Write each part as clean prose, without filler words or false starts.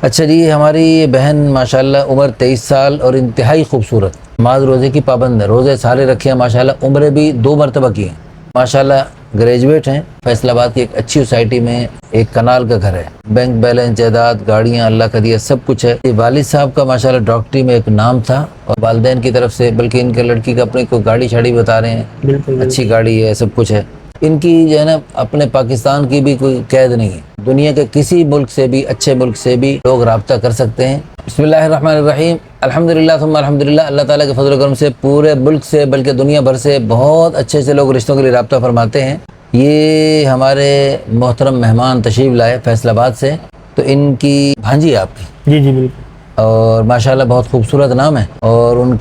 اچھا جی، ہماری یہ بہن ماشاءاللہ عمر 23 سال اور انتہائی خوبصورت، نماز روزے کی پابند ہے، روزے سارے رکھے ہیں ماشاءاللہ، عمرے بھی 2 مرتبہ کی ہیں ماشاءاللہ، گریجویٹ ہیں، فیصل آباد کی ایک اچھی سوسائٹی میں ایک کنال کا گھر ہے، بینک بیلنس، جائیداد، گاڑیاں اللہ کا دیا سب کچھ ہے۔ والد صاحب کا ماشاءاللہ ڈاکٹری میں ایک نام تھا، اور والدین کی طرف سے بلکہ ان کے لڑکی کا اپنی کوئی گاڑی شاڑی بتا رہے ہیں، اچھی گاڑی ہے، سب کچھ ہے۔ ان کی جو ہے نا اپنے پاکستان کی بھی کوئی قید نہیں ہے، دنیا کے کسی ملک سے بھی، اچھے ملک سے بھی لوگ رابطہ کر سکتے ہیں۔ بسم اللہ الرحمن الرحیم، الحمدللہ ثم الحمدللہ، اللہ تعالیٰ کے فضل و کرم سے پورے ملک سے بلکہ دنیا بھر سے بہت اچھے سے لوگ رشتوں کے لیے رابطہ فرماتے ہیں۔ یہ ہمارے محترم مہمان تشریف لائے فیصل آباد سے، تو ان کی بھانجی آپ کی؟ جی بالکل، اور ماشاءاللہ بہت خوبصورت نام ہے، اور ان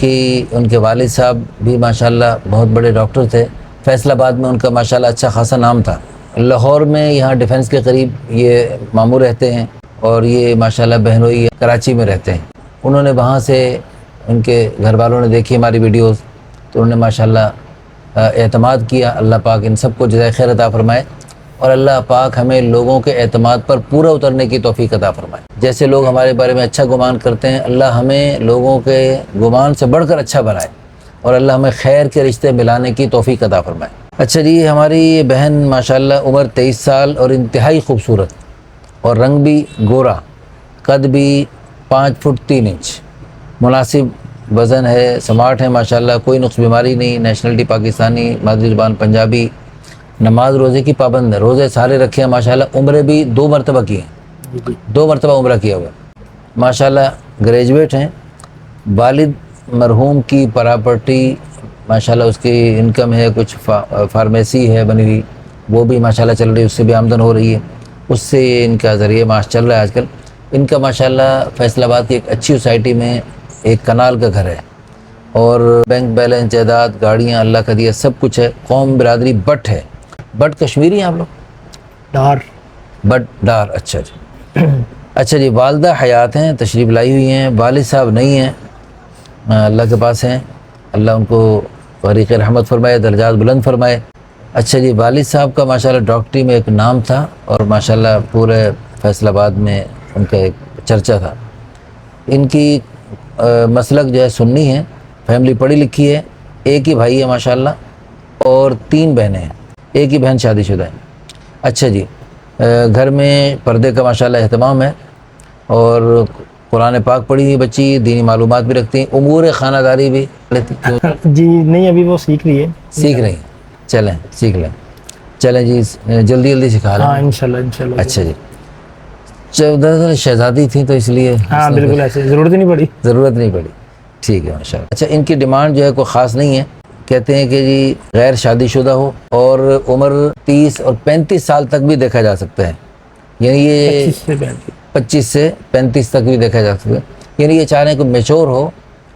کے والد صاحب بھی ماشاءاللہ بہت بڑے ڈاکٹر تھے، فیصل آباد میں ان کا ماشاءاللہ اچھا خاصا نام تھا۔ لاہور میں یہاں ڈیفنس کے قریب یہ ماموں رہتے ہیں، اور یہ ماشاءاللہ بہنوئی کراچی میں رہتے ہیں۔ انہوں نے وہاں سے ان کے گھر والوں نے دیکھی ہماری ویڈیوز، تو انہوں نے ماشاءاللہ اعتماد کیا۔ اللہ پاک ان سب کو جزائے خیر عطا فرمائے، اور اللہ پاک ہمیں لوگوں کے اعتماد پر پورا اترنے کی توفیق عطا فرمائے۔ جیسے لوگ ہمارے بارے میں اچھا گمان کرتے ہیں، اللہ ہمیں لوگوں کے گمان سے بڑھ کر اچھا بنائے، اور اللہ ہمیں خیر کے رشتے ملانے کی توفیق عطا فرمائے۔ اچھا جی، ہماری یہ بہن ماشاءاللہ عمر 23 سال اور انتہائی خوبصورت، اور رنگ بھی گورا، قد بھی 5 فٹ 3 انچ، مناسب وزن ہے، سمارٹ ہے ماشاءاللہ، کوئی نقص بیماری نہیں، نیشنلٹی پاکستانی، مادری زبان پنجابی، نماز روزے کی پابند ہے، روزے سارے رکھے ہیں ماشاءاللہ، عمرے بھی 2 مرتبہ کیے ہیں، 2 مرتبہ عمرہ کیا ہوا ہے ماشاءاللہ، گریجویٹ ہیں۔ والد مرحوم کی پراپرٹی ماشاءاللہ، اس کی انکم ہے، کچھ فارمیسی ہے بنی ہوئی، وہ بھی ماشاءاللہ چل رہی ہے، اس سے بھی آمدن ہو رہی ہے، اس سے ان کا ذریعہ معاش چل رہا ہے آج کل۔ ان کا ماشاءاللہ فیصل آباد کی ایک اچھی سوسائٹی میں ایک کنال کا گھر ہے، اور بینک بیلنس، جائیداد، گاڑیاں اللہ کا دیا سب کچھ ہے۔ قوم برادری بٹ ہے، بٹ کشمیری ہیں آپ لوگ؟ ڈار، بٹ ڈار، اچھا جی، اچھا جی۔ والدہ حیات ہیں، تشریف لائی ہوئی ہیں، والد صاحب نہیں ہیں، اللہ کے پاس ہیں، اللہ ان کو غریق رحمت فرمائے، درجات بلند فرمائے۔ اچھا جی، والد صاحب کا ماشاءاللہ ڈاکٹری میں ایک نام تھا، اور ماشاءاللہ پورے فیصل آباد میں ان کا ایک چرچا تھا۔ ان کی مسلک جو ہے سنی ہے، فیملی پڑھی لکھی ہے، ایک ہی بھائی ہے ماشاءاللہ، اور 3 بہنیں ہیں، ایک ہی بہن شادی شدہ ہے۔ اچھا جی، گھر میں پردے کا ماشاءاللہ اہتمام ہے، اور قرآن پاک پڑھی ہوئی بچی، دینی معلومات بھی رکھتی ہیں، امور خانہ داری بھی لیتی جی نہیں، ابھی وہ سیکھ رہی ہے، سیکھ رہی ہیں، چلیں سیکھ لیں، چلیں جی، جلدی جلدی سکھا لیں۔ ہاں انشاءاللہ۔ اچھا جی، دراصل شہزادی تھیں تو اس لیے ہاں بالکل، ایسے ضرورت نہیں پڑی۔ ٹھیک ہے ماشاءاللہ۔ اچھا، ان کی ڈیمانڈ جو ہے کوئی خاص نہیں ہے، کہتے ہیں کہ جی غیر شادی شدہ ہو، اور عمر 30 اور 35 سال تک بھی دیکھا جا سکتا ہے، یعنی یہ 25 سے 35 تک بھی دیکھا جا سکتا ہے، یعنی یہ چاہ رہے ہیں کہ میچور ہو،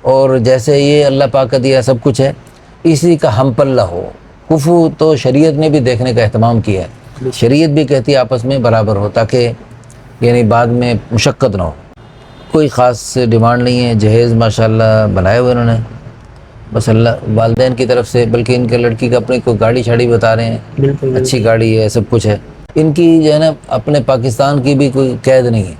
اور جیسے یہ اللہ پاک کا دیا سب کچھ ہے، اسی کا ہم پلہ ہو۔ کفو تو شریعت نے بھی دیکھنے کا اہتمام کیا ہے، شریعت بھی کہتی ہے آپس میں برابر ہو، تاکہ یعنی بعد میں مشقت نہ ہو۔ کوئی خاص ڈیمانڈ نہیں ہے، جہیز ماشاءاللہ بنائے ہوئے انہوں نے، بس اللہ والدین کی طرف سے، بلکہ ان کے لڑکی کا اپنی کوئی گاڑی شاڑی بتا رہے ہیں، اچھی گاڑی ہے، سب کچھ ہے۔ ان کی جو ہے نا اپنے پاکستان کی بھی کوئی قید نہیں ہے،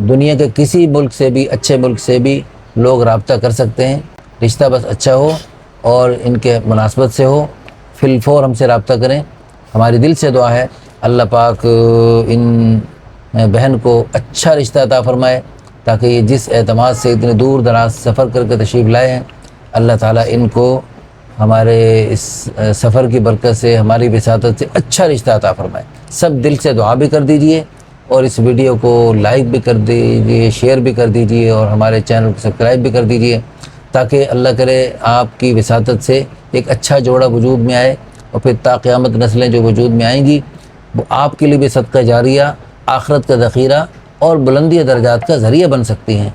دنیا کے کسی ملک سے بھی، اچھے ملک سے بھی لوگ رابطہ کر سکتے ہیں، رشتہ بس اچھا ہو اور ان کے مناسبت سے ہو، فی الفور ہم سے رابطہ کریں۔ ہماری دل سے دعا ہے اللہ پاک ان بہن کو اچھا رشتہ عطا فرمائے، تاکہ یہ جس اعتماد سے اتنے دور دراز سفر کر کے تشریف لائے ہیں، اللہ تعالیٰ ان کو ہمارے اس سفر کی برکت سے، ہماری وساطت سے اچھا رشتہ عطا فرمائے۔ سب دل سے دعا بھی کر دیجئے، اور اس ویڈیو کو لائک بھی کر دیجئے، شیئر بھی کر دیجئے، اور ہمارے چینل کو سبسکرائب بھی کر دیجئے، تاکہ اللہ کرے آپ کی وساطت سے ایک اچھا جوڑا وجود میں آئے، اور پھر تا قیامت نسلیں جو وجود میں آئیں گی، وہ آپ کے لیے بھی صدقہ جاریہ، آخرت کا ذخیرہ اور بلندی درجات کا ذریعہ بن سکتی ہیں۔